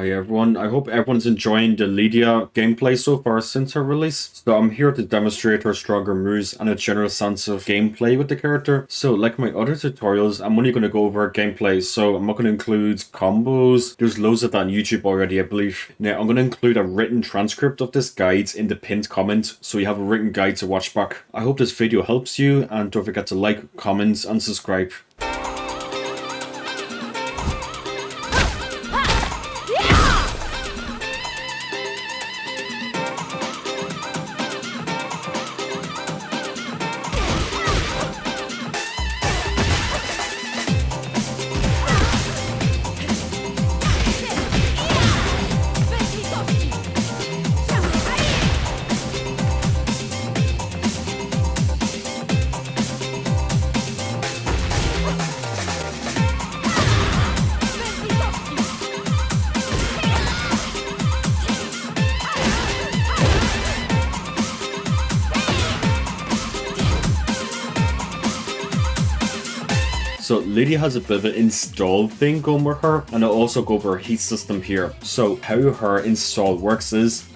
Hi everyone, I hope everyone's enjoying the Lidia gameplay so far since her release. So I'm here to demonstrate her stronger moves and a general sense of gameplay with the character. So like my other tutorials, I'm only going to go over gameplay, so I'm not going to include combos. There's loads of that on YouTube already, I believe. Now I'm going to include a written transcript of this guide in the pinned comment, so you have a written guide to watch back. I hope this video helps you, and don't forget to like, comment and subscribe. So Lidia has a bit of an install thing going with her, and I'll also go over her heat system here. So how her install works is,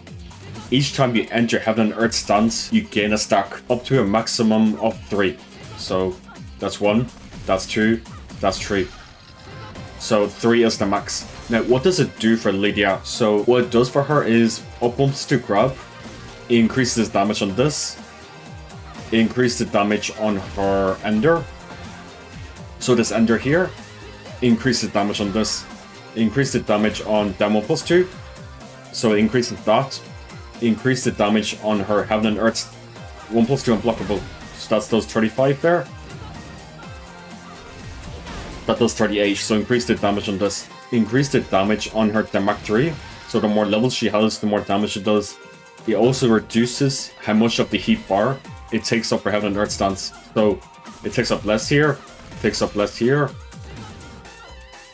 each time you enter Heaven and Earth stance, you gain a stack up to a maximum of 3. So that's 1, that's 2, that's 3. So 3 is the max. Now what does it do for Lidia? So what it does for her is, up bumps to grab, it increases damage on this, it increases the damage on her Ender. So this Ender here, increases damage on this, increase the damage on Demo +2, so it increases that, increase the damage on her Heaven and Earth 1+2 unblockable, so that does 35 there, that does 38, so increase the damage on this, increase the damage on her Demac 3, so the more levels she has, the more damage it does. It also reduces how much of the heat bar it takes up for Heaven and Earth stance, so it takes up less here, takes up less here,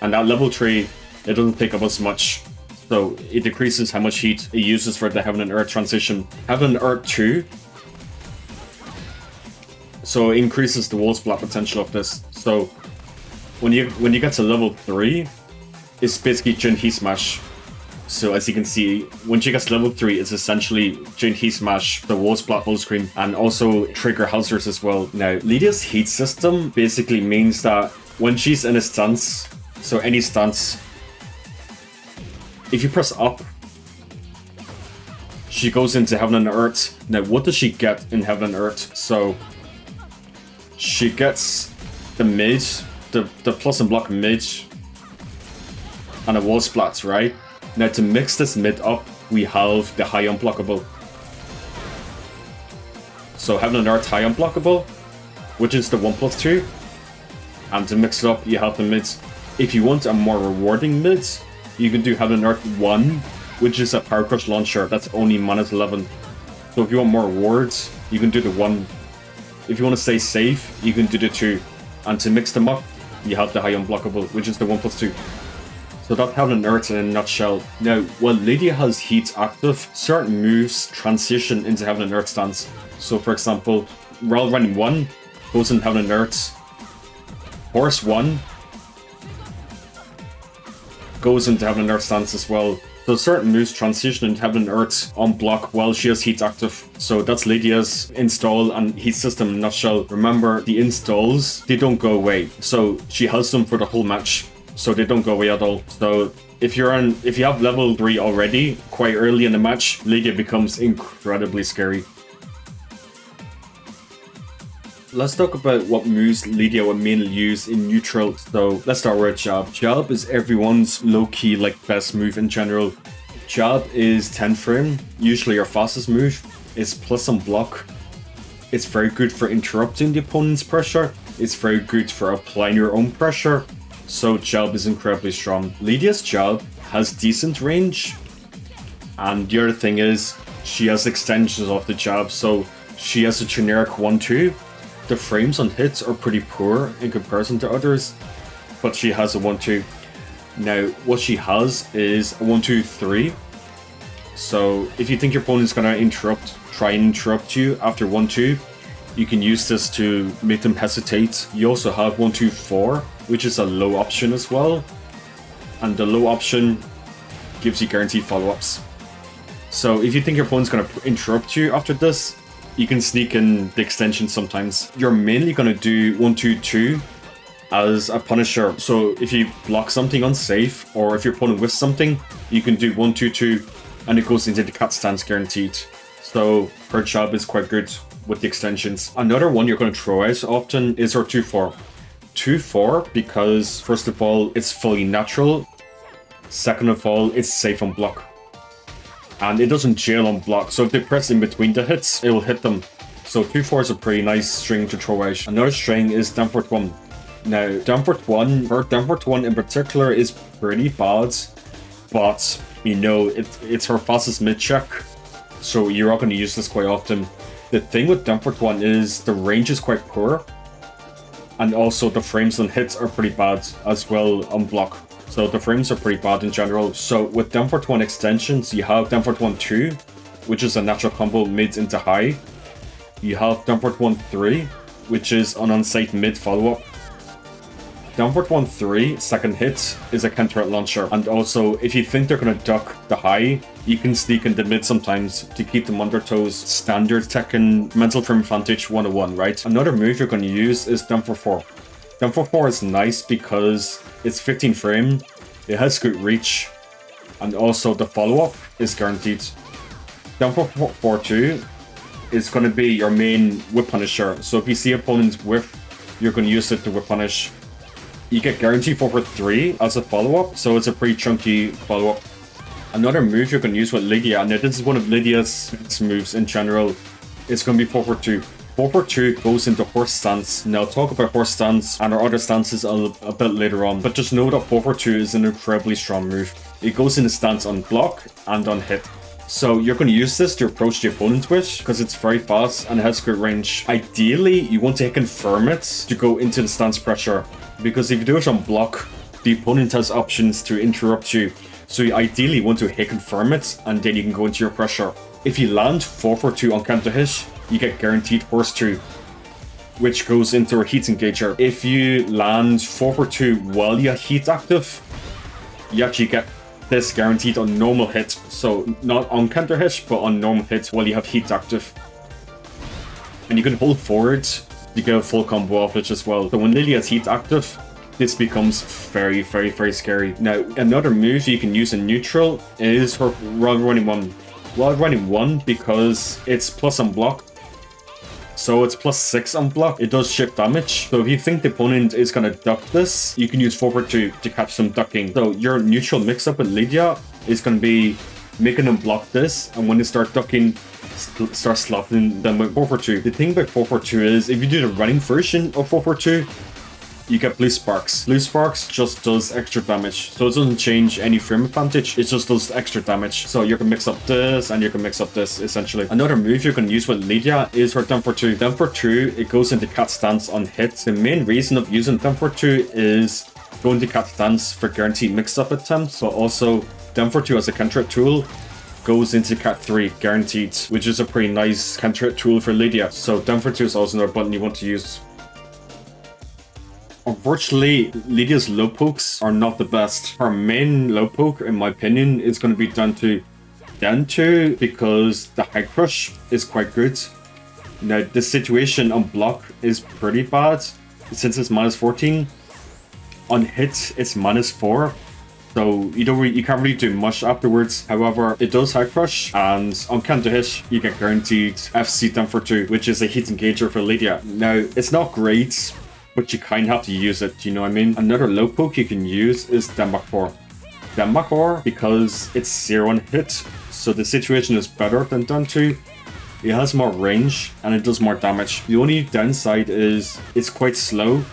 and at level 3 it doesn't take up as much, so it decreases how much heat it uses for the Heaven and Earth transition. Heaven and Earth 2, so it increases the wall splat potential of this. So when you get to level 3, it's basically Jin Heat Smash. So as you can see, when she gets to level 3, it's essentially Jin Heat Smash, the wall splat full screen, and also trigger hazards as well. Now, Lidia's heat system basically means that when she's in a stance, so any stance, if you press up, she goes into Heaven and Earth. Now, what does she get in Heaven and Earth? So she gets the mid, the plus and block mid, and a wall splats, right? Now to mix this mid up, we have the high unblockable. So Heaven and Earth high unblockable, which is the 1+2. And to mix it up, you have the mids. If you want a more rewarding mid, you can do Heaven and Earth 1, which is a Power Crush launcher that's only -11. So if you want more rewards, you can do the 1. If you want to stay safe, you can do the 2. And to mix them up, you have the high unblockable, which is the 1+2. So that's Heaven and Earth in a nutshell. Now, while Lidia has heat active, certain moves transition into Heaven and Earth stance. So for example, Rail Running 1 goes in Heaven and Earth. Horse 1 goes into Heaven and Earth stance as well. So certain moves transition into Heaven and Earth on block while she has heat active. So that's Lidia's install and heat system in a nutshell. Remember, the installs, they don't go away. So she has them for the whole match. So they don't go away at all. So if you have level 3 already, quite early in the match, Lidia becomes incredibly scary. Let's talk about what moves Lidia would mainly use in neutral. So let's start with Jab. Jab is everyone's low-key best move in general. Jab is 10 frame, usually your fastest move. It's plus on block. It's very good for interrupting the opponent's pressure. It's very good for applying your own pressure. So Jab is incredibly strong. Lidia's Jab has decent range, and the other thing is she has extensions of the Jab, so she has a generic 1-2. The frames on hits are pretty poor in comparison to others, but she has a 1-2. Now what she has is a 1-2-3. So if you think your opponent's gonna try and interrupt you after 1-2, you can use this to make them hesitate. You also have 1-2-4, which is a low option as well. And the low option gives you guaranteed follow-ups. So if you think your opponent's going to interrupt you after this, you can sneak in the extension sometimes. You're mainly going to do 1-2-2 as a punisher. So if you block something unsafe, or if your opponent whiffs something, you can do 1-2-2 and it goes into the cat stance guaranteed. So her job is quite good with the extensions. Another one you're going to throw out often is her 2-4. 2-4 because, first of all, it's fully natural. Second of all, it's safe on block. And it doesn't jail on block, so if they press in between the hits, it will hit them. So 2-4 is a pretty nice string to throw out. Another string is Downfort 1. Now, Downfort 1, her Downfort 1 in particular is pretty bad, but, you know, it's her fastest mid-check, so you're not going to use this quite often. The thing with Downfort 1 is the range is quite poor, and also the frames on hits are pretty bad as well on block. So the frames are pretty bad in general. So with Downfort 1 extensions, you have Downfort 1-2, which is a natural combo mid into high. You have Downfort 1-3, which is an unsafe mid follow-up. Downfort 1-3, second hit, is a counter launcher. And also, if you think they're going to duck the high, you can sneak in the mid sometimes to keep them on their toes. Standard Tekken mental frame advantage 101, right? Another move you're going to use is Downfort 4. Downfort 4 is nice because it's 15 frame, it has good reach, and also the follow-up is guaranteed. Downfort 4-2 is going to be your main whip punisher, so if you see opponents whiff, you're going to use it to whip punish. You get guaranteed 4-3 as a follow-up, so it's a pretty chunky follow-up. Another move you're going to use with Lidia, and this is one of Lidia's moves in general, it's going to be 4-2. 4-2 goes into horse stance. Now, I'll talk about horse stance and our other stances a bit later on, but just know that 4-2 is an incredibly strong move. It goes into stance on block and on hit. So you're going to use this to approach the opponent with, because it's very fast and it has good range. Ideally, you want to confirm it to go into the stance pressure, because if you do it on block, the opponent has options to interrupt you. So you ideally want to hit confirm it, and then you can go into your pressure. If you land 4-2 on counter hit, you get guaranteed Horse 2, which goes into a heat engager. If you land 4-2 while you have heat active, you actually get this guaranteed on normal hit. So not on counter hit, but on normal hit while you have heat active. And you can hold forward to get a full combo off it as well. So when Lilia has heat active, this becomes very, very, very scary. Now, another move you can use in neutral is her Wild Running 1. Wild Running 1 because it's plus on block. So it's plus 6 on block. It does shift damage. So if you think the opponent is going to duck this, you can use 4-2 to catch them ducking. So your neutral mix-up with Lidia is going to be making them block this, and when they start ducking, start slapping them with 4-2. The thing about 4-2 is, if you do the running version of 4-2, you get Blue Sparks. Blue Sparks just does extra damage, so it doesn't change any frame advantage, it just does extra damage. So you can mix up this, and you can mix up this, essentially. Another move you can use with Lidia is her Downfort 2. Downfort 2, it goes into cat stance on hit. The main reason of using Downfort 2 is going to cat stance for guaranteed mix-up attempts, but also Downfort 2 as a counter tool goes into cat 3 guaranteed, which is a pretty nice counter tool for Lidia. So Downfort 2 is also another button you want to use. Unfortunately, Lidia's low pokes are not the best. Her main low poke, in my opinion, is going to be down to Dentu, because the high crush is quite good. Now, the situation on block is pretty bad, since it's minus 14. On hit, it's minus 4. So you can't really do much afterwards. However, it does high crush, and on counter hit, you get guaranteed FC Downfort 2, which is a heat engager for Lidia. Now, it's not great, but you kind of have to use it, you know what I mean? Another low poke you can use is Dembak 4. Dembak 4, because it's 0 on hit, so the situation is better than down 2. It has more range, and it does more damage. The only downside is it's quite slow,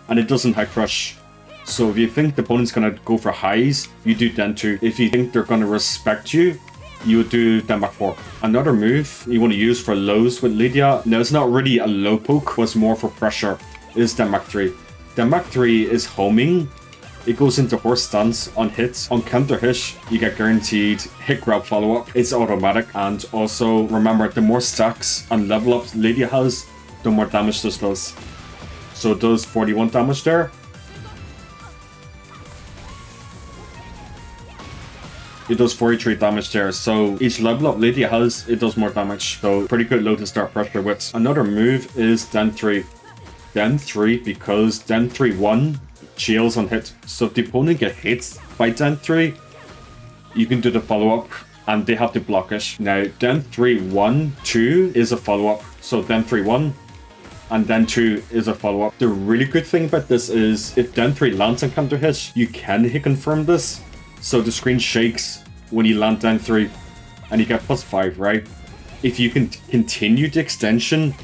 and it doesn't high crush. So if you think the opponent's going to go for highs, you do Den 2. If you think they're going to respect you, you would do Dembak 4. Another move you want to use for lows with Lidia, now it's not really a low poke, but it's more for pressure, is Dembak 3. Dembak 3 is homing. It goes into horse stance on hits. On counter hit, you get guaranteed hit grab follow-up. It's automatic, and also remember, the more stacks and level ups Lidia has, the more damage this does. So it does 41 damage there. it does 43 damage there. So each level up Lidia has, it does more damage. So pretty good low to start pressure with. Another move is Den 3. Den 3, because Den 3 1 shields on hit. So if the opponent get hit by Den 3, you can do the follow-up and they have to block it. Now Den 3 1 2 is a follow-up. So Den 3 1 and Den 2 is a follow-up. The really good thing about this is if Den 3 lands on counter hit, you can hit confirm this. So the screen shakes when you land Den 3 and you get +5, right? If you can continue the extension,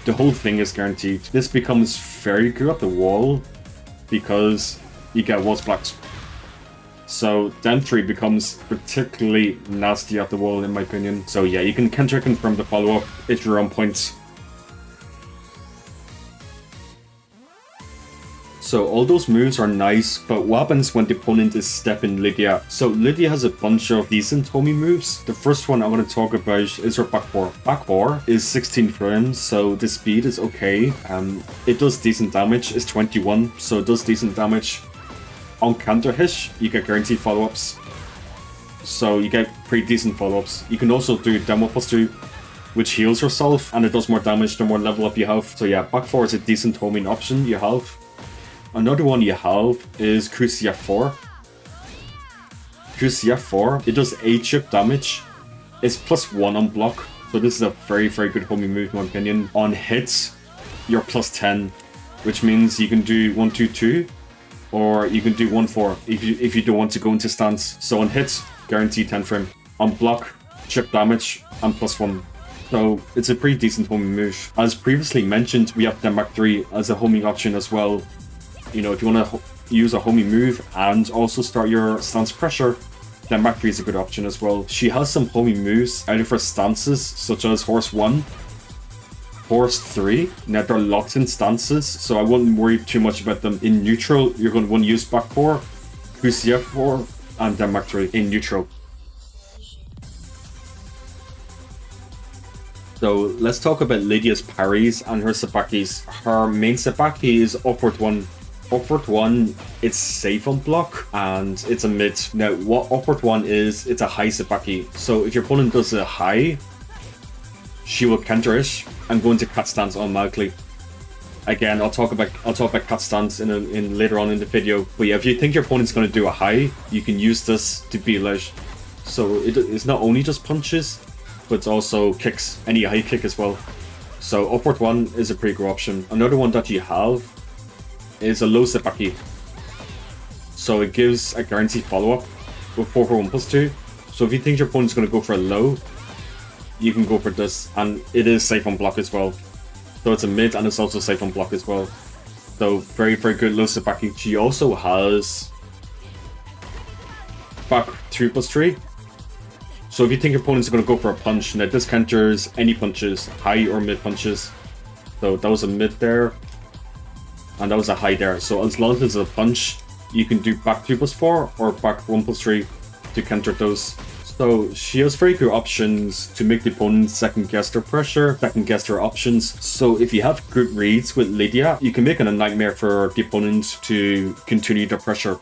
the whole thing is guaranteed. This becomes very good at the wall because you get walls blocked. So Den 3 becomes particularly nasty at the wall in my opinion. So yeah, you can counter confirm the follow-up if you're on points. So all those moves are nice, but what happens when the opponent is stepping Lidia? So Lidia has a bunch of decent homie moves. The first one I want to talk about is her back 4. Back 4 is 16 frames, so the speed is okay. It does decent damage, it's 21, so it does decent damage. On counter hit, you get guaranteed follow-ups. So you get pretty decent follow-ups. You can also do Demo +2, which heals yourself, and it does more damage the more level up you have. So yeah, back 4 is a decent homing option you have. Another one you have is Crucia 4. Crucia 4, it does 8 chip damage. It's +1 on block, so this is a very, very good homing move in my opinion. On hits, you're +10, which means you can do 1-2-2, or you can do 1-4 if you don't want to go into stance. So on hits, guaranteed 10 frame. On block, chip damage, and +1. So it's a pretty decent homing move. As previously mentioned, we have the Mach 3 as a homing option as well. You know, if you want to use a homie move and also start your stance pressure, then Mach 3 is a good option as well. She has some homie moves out of her stances, such as Horse 1, Horse 3. Now they're locked in stances, so I wouldn't worry too much about them. In neutral, you're going to want to use back 4, Crucia 4, and then Mach 3 in neutral. So let's talk about Lidia's parries and her Sabakis. Her main Sabaki is upward 1. Upward 1, it's safe on block, and it's a mid. Now, what upward 1 is, it's a high Sabaki. So if your opponent does a high, she will counter it and go into cat stance automatically. Again, I'll talk about cat stance in later on in the video. But yeah, if you think your opponent's going to do a high, you can use this to beat it. So it's not only just punches, but it's also kicks, any high kick as well. So upward 1 is a pretty good option. Another one that you have is a low Sabaki. So it gives a guaranteed follow-up with 4 for 1 +2. So if you think your opponent's going to go for a low, you can go for this, and it is safe on block as well. So it's a mid and it's also safe on block as well. So very, very good low Sabaki. She also has back 3 +3. So if you think your opponent's going to go for a punch, now this counters any punches, high or mid punches. So that was a mid there. And that was a high there. So as long as it's a punch, you can do back 2 +4 or back 1 +3 to counter those. So she has very good options to make the opponent second guess their pressure, second guess their options. So if you have good reads with Lidia, you can make it a nightmare for the opponent to continue the pressure.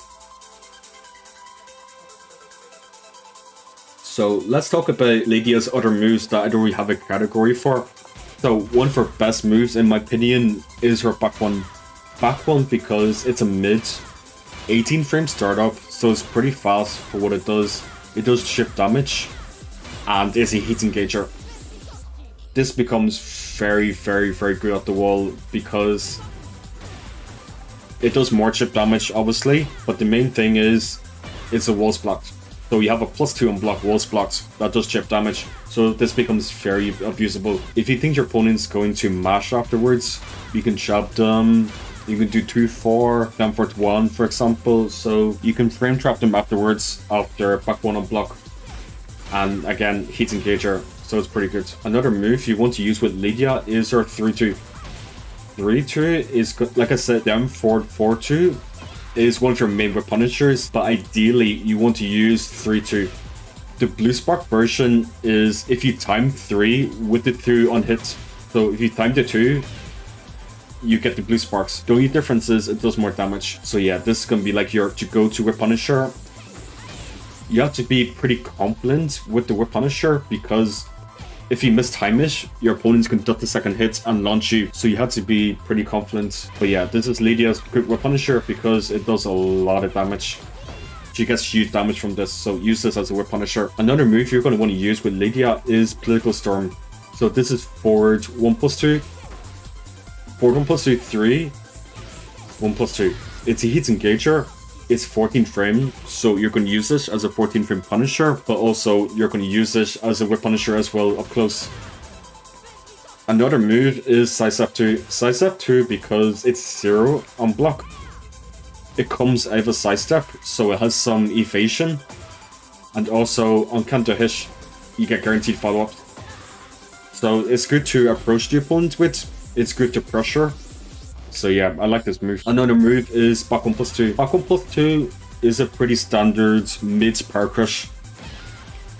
So let's talk about Lidia's other moves that I don't really have a category for. So one of her best moves in my opinion is her back 1. Back 1 because it's a mid, 18 frame startup, so it's pretty fast for what it does. It does chip damage, and is a heat engager. This becomes very, very, very good at the wall because it does more chip damage, obviously, but the main thing is it's a walls blocked. So you have a +2 on block, walls blocked, that does chip damage. So this becomes very abusable. If you think your opponent's going to mash afterwards, you can chop them. You can do 2-4, comfort 1 for example, so you can frame trap them afterwards after back 1 on block. And again, heat engager, so it's pretty good. Another move you want to use with Lidia is her 3-2. 3-2 is, like I said, them 4-4-2 is one of your main weapon punishers, but ideally you want to use 3-2. The blue spark version is if you time 3 with the 2 on hit. So if you time the 2, you get the blue sparks. The only difference is it does more damage. So yeah, this is gonna be like your to-go-to with Punisher. you have to be pretty confident with the Whip Punisher, because if you mistime it, your opponents can duck the second hit and launch you, so you have to be pretty confident. But yeah, this is Lidia's Whip Punisher because it does a lot of damage. She gets huge damage from this, so use this as a Whip Punisher. Another move you're going to want to use with Lidia is Political Storm. So this is forward 1+2, forward 1+2, 3, 1+2. It's a heat engager. It's 14 frame, so you're going to use this as a 14 frame Punisher, but also you're going to use this as a Whip Punisher as well up close. Another move is Sidestep 2. Sidestep 2 because it's 0 on block. It comes out of a sidestep, so it has some evasion, and also on counter hit, you get guaranteed follow-up. So it's good to approach the opponent with, it's good to pressure. So yeah, I like this move. Another move is back 1+2. Back 1+2 is a pretty standard mid power crush.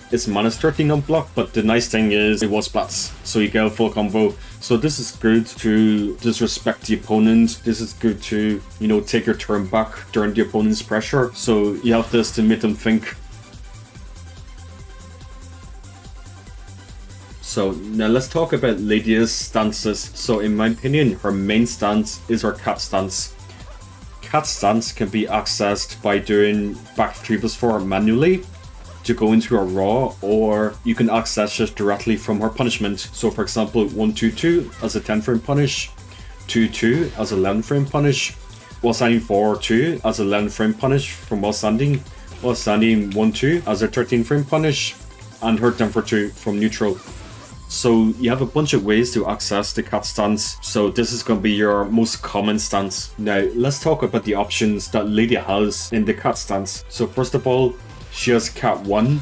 It's -13 on block, but the nice thing is it was splats, so you get a full combo. So this is good to disrespect the opponent. This is good to, you know, take your turn back during the opponent's pressure. So you have this to make them think. So now let's talk about Lidia's stances. So in my opinion, her main stance is her cat stance. Cat stance can be accessed by doing back 3+4 manually to go into a raw, or you can access it directly from her punishment. So for example, 1-2-2 as a 10 frame punish, 2-2 as 11 frame punish, while standing 4-2 as 11 frame punish from while standing 1-2 as a 13 frame punish, and hurt them for 2 from neutral. So you have a bunch of ways to access the cat stance, so this is going to be your most common stance. Now let's talk about the options that Lidia has in the cat stance. So first of all, she has cat 1,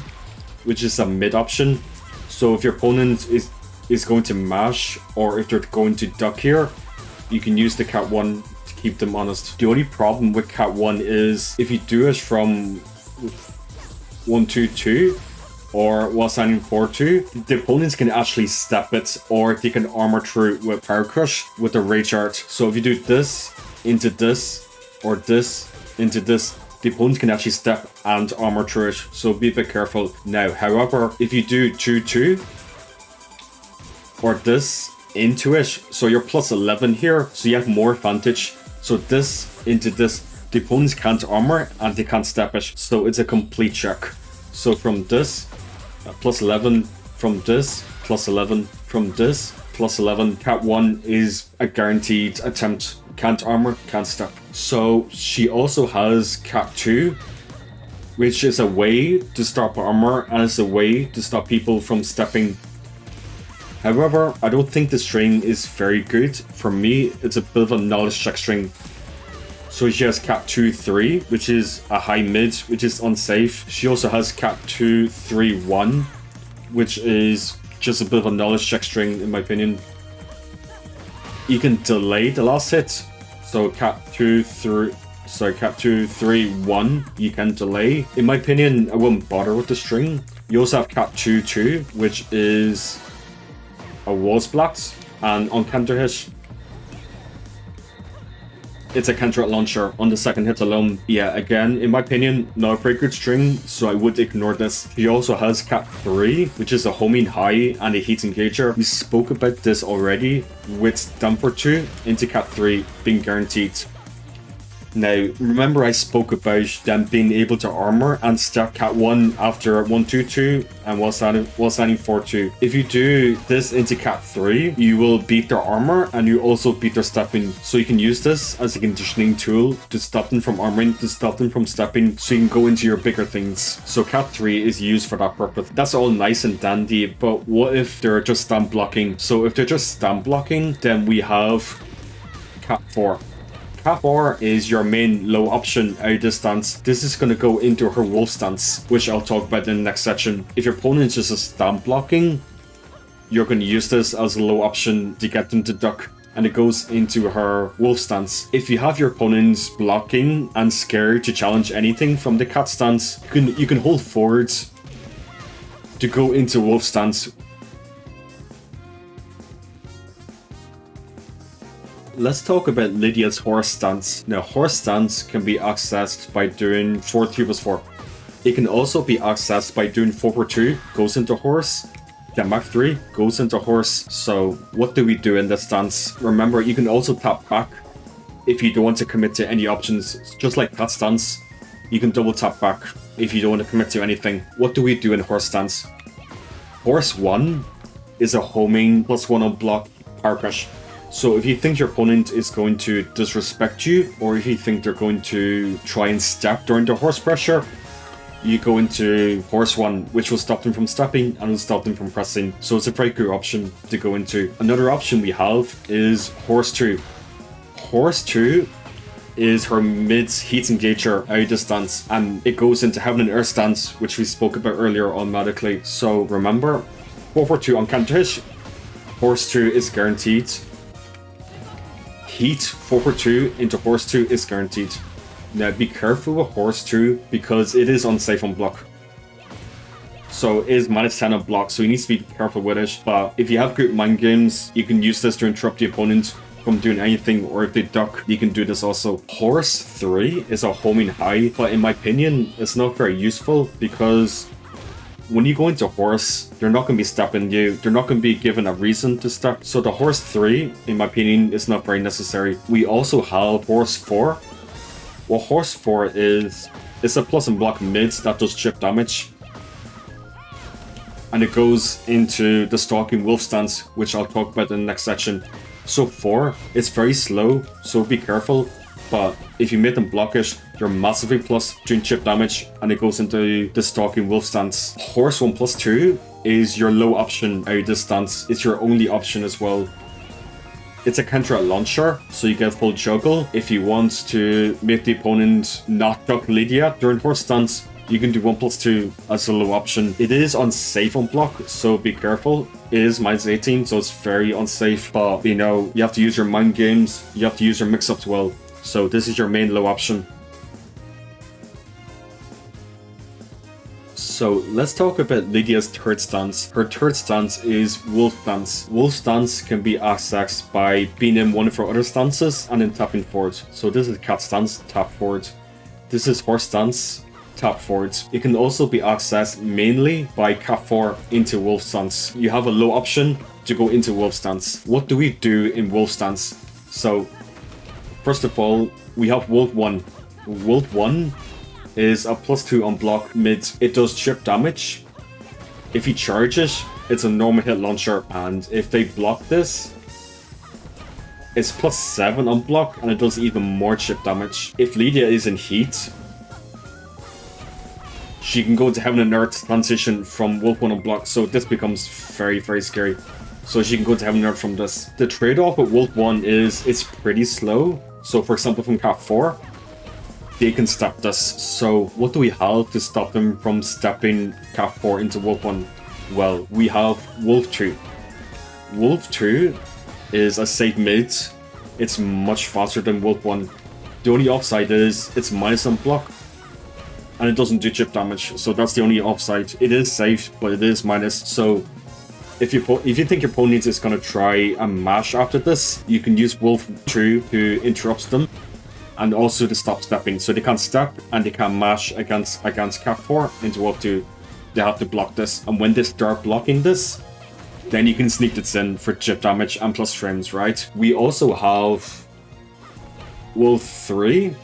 which is a mid option. So if your opponent is going to mash, or if they're going to duck here, you can use the cat 1 to keep them honest. The only problem with cat 1 is if you do it from 1-2-2 or while standing 4-2, the opponents can actually step it, or they can armor through with Power Crush with the Rage Art. So if you do this into this, or this into this, the opponent can actually step and armor through it, so be a bit careful. Now, however, if you do 2-2 or this into it, so you're +11 here, so you have more advantage. So this into this, the opponents can't armor and they can't step it, so it's a complete check. So from this, +11, from this, +11, from this, +11, cat 1 is a guaranteed attempt. Can't armor, can't step. So she also has cat 2, which is a way to stop armor and is a way to stop people from stepping. However, I don't think the string is very good. For me, it's a bit of a knowledge check string. So she has cat 2-3, which is a high mid, which is unsafe. She also has cat 2-3-1, which is just a bit of a knowledge check string in my opinion. You can delay the last hit. So cat 2-3-1, you can delay. In my opinion, I wouldn't bother with the string. You also have cat 2-2, which is a wall splat, and on counter hit, it's a counter hit launcher on the second hit alone. Yeah, again, in my opinion, not a very good string, so I would ignore this. He also has cat 3, which is a homing high and a heat engager. We spoke about this already with Damper 2 into cat 3 being guaranteed. Now, remember I spoke about them being able to armor and step cat 1 after 1-2-2 and while standing 4-2. If you do this into cat 3, you will beat their armor and you also beat their stepping. So you can use this as a conditioning tool to stop them from armoring, to stop them from stepping, so you can go into your bigger things. So cat 3 is used for that purpose. That's all nice and dandy, but what if they're just stand blocking? So if they're just stand blocking, then we have cat 4. Cat 4 is your main low option out of this stance. This is going to go into her wolf stance, which I'll talk about in the next section. If your opponent is just stand blocking, you're going to use this as a low option to get them to duck, and it goes into her wolf stance. If you have your opponents blocking and scared to challenge anything from the cat stance, you can hold forwards to go into wolf stance. Let's talk about Lidia's horse stance. Now, horse stance can be accessed by doing 4 3+4. It can also be accessed by doing 4/2, goes into horse, then Mach 3, goes into horse. So what do we do in this stance? Remember, you can also tap back if you don't want to commit to any options, just like that stance. You can double tap back if you don't want to commit to anything. What do we do in horse stance? Horse 1 is a homing +1 on block power crush. So if you think your opponent is going to disrespect you, or if you think they're going to try and step during the horse pressure, you go into horse 1, which will stop them from stepping and will stop them from pressing. So it's a very good option to go into. Another option we have is horse 2. Horse 2 is her mid heat engager out of the stance, and it goes into heaven and earth stance, which we spoke about earlier automatically. So remember, 4/2 on counter hit, horse 2 is guaranteed. Heat 4/2 into horse 2 is guaranteed. Now be careful with horse 2 because it is unsafe on block. So it is -10 on block, so you need to be careful with it. But if you have good mind games, you can use this to interrupt the opponent from doing anything, or if they duck, you can do this also. Horse 3 is a homing high, but in my opinion, it's not very useful because when you go into horse, they're not going to be stepping you. They're not going to be given a reason to step. So the horse 3, in my opinion, is not very necessary. We also have horse 4. Well, horse 4 is it's a plus and block mid that does chip damage. And it goes into the stalking wolf stance, which I'll talk about in the next section. So 4, it's very slow, so be careful. But if you make them block it, you're massively plus doing chip damage, and it goes into the stalking wolf stance. Horse 1/2 is your low option out of this stance. It's your only option as well. It's a counter launcher, so you get full juggle. If you want to make the opponent not duck Lidia during horse stance, you can do 1/2 as a low option. It is unsafe on block, so be careful. It is -18, so it's very unsafe, but you know, you have to use your mind games, you have to use your mix-ups well. So this is your main low option. So let's talk about Lidia's third stance. Her third stance is Wolf Stance. Wolf Stance can be accessed by being in one of her other stances and then tapping forward. So this is Cat Stance, tap forward. This is Horse Stance, tap forward. It can also be accessed mainly by Cat 4 into Wolf Stance. You have a low option to go into Wolf Stance. What do we do in Wolf Stance? So first of all, we have Wolf 1. Wolf 1 is a +2 on block mid. It does chip damage. If you charge it, it's a normal hit launcher, and if they block this, it's +7 on block, and it does even more chip damage. If Lidia is in heat, she can go into Heaven and Earth transition from Wolf 1 on block, so this becomes very, very scary. So she can go into Heaven and Earth from this. The trade-off with Wolf 1 is it's pretty slow. So for example, from Cat 4, they can step this. So what do we have to stop them from stepping Cat 4 into Wolf 1? Well, we have Wolf 2. Wolf 2 is a safe mid. It's much faster than Wolf 1. The only offside is it's minus on block, and it doesn't do chip damage. So that's the only offside. It is safe, but it is minus. So if you think your opponent is going to try a mash after this, you can use Wolf 2 to interrupt them, and also to stop stepping. So they can't step and they can't mash against Cat 4 into Wolf 2. They have to block this, and when they start blocking this, then you can sneak this in for chip damage and plus frames, right? We also have Wolf 3.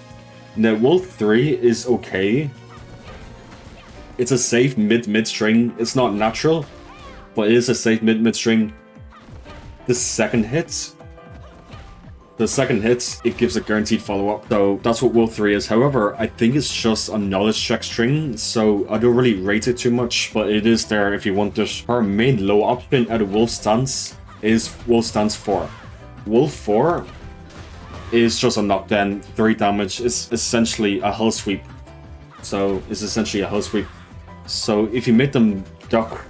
Now Wolf 3 is okay. It's a safe mid string. It's not natural, but it is a safe mid string. The second hit, it gives a guaranteed follow-up. So that's what Wolf 3 is. However, I think it's just a knowledge check string, so I don't really rate it too much, but it is there if you want it. Our main low option out of Wolf Stance is Wolf Stance 4. Wolf 4 is just a knockdown, 3 damage. It's essentially a hull sweep. So if you make them duck,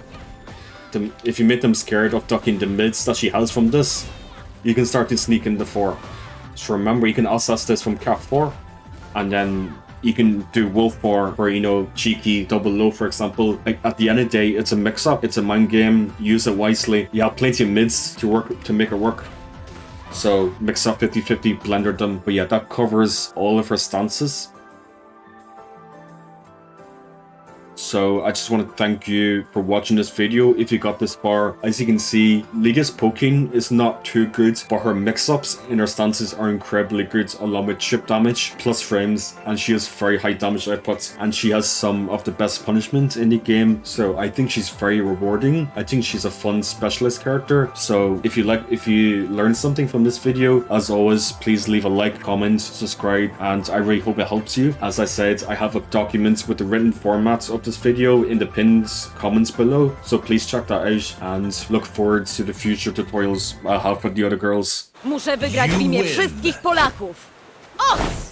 if you make them scared of ducking the mids that she has from this, you can start to sneak in the 4. So remember, you can access this from Cat 4, and then you can do Wolf 4 for, you know, cheeky double low, for example. Like, at the end of the day, it's a mix-up, it's a mind game, use it wisely. You have plenty of mids to make it work. So mix up 50-50, blender them. But yeah, that covers all of her stances. So I just want to thank you for watching this video if you got this far. As you can see, Lidia's poking is not too good, but her mix-ups in her stances are incredibly good, along with chip damage plus frames, and she has very high damage outputs, and she has some of the best punishment in the game. So I think she's very rewarding. I think she's a fun specialist character. So if you learned something from this video, as always, please leave a like, comment, subscribe, and I really hope it helps you. As I said, I have a document with the written formats of this video in the pinned comments below, so please check that out and look forward to the future tutorials I'll have for the other girls. Muszę wygrać w imię wszystkich Polaków. Os!